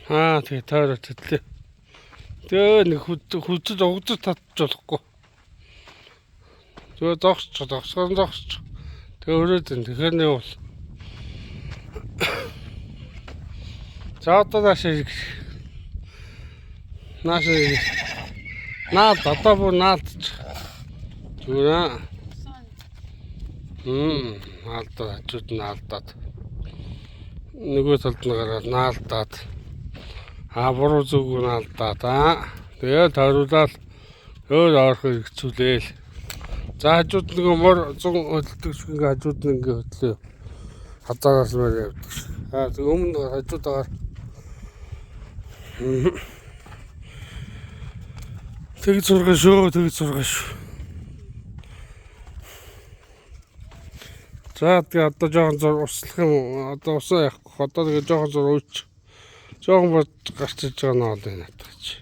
Тэгээ тойроо тэтлээ. Тэгээ нэг хүчтэй өгдөж татчих болохгүй. Тэгээ зогсож. Тэгээ өрөөд энэ тэгэхээр нэг бол. За одоо нааш наад одоо бүр наадчих. Зүгээр. Наалдаад хажууд нь наалдаад. Нөгөө талд нь гараад наалдаад. Буруу зүг наалдаад. Тэгээ тойруулаад өөр орохыг хэцүүлээл. За хажууд нөгөө мор 100 хөдөлдөг шиг ингээ хажууд нь ингээ хөдлөө. Хазаараас мөр явдаг. Тэг өмнө хажуудаагаар тэг зургаш шүү. За тэгээ одоо жоохон зур услах юм. Одоо усаа явахгүй. Одоо тэгээ жоохон зур ууч. Жоохон бод гарч иж байгаа нь бол энэ надад чи.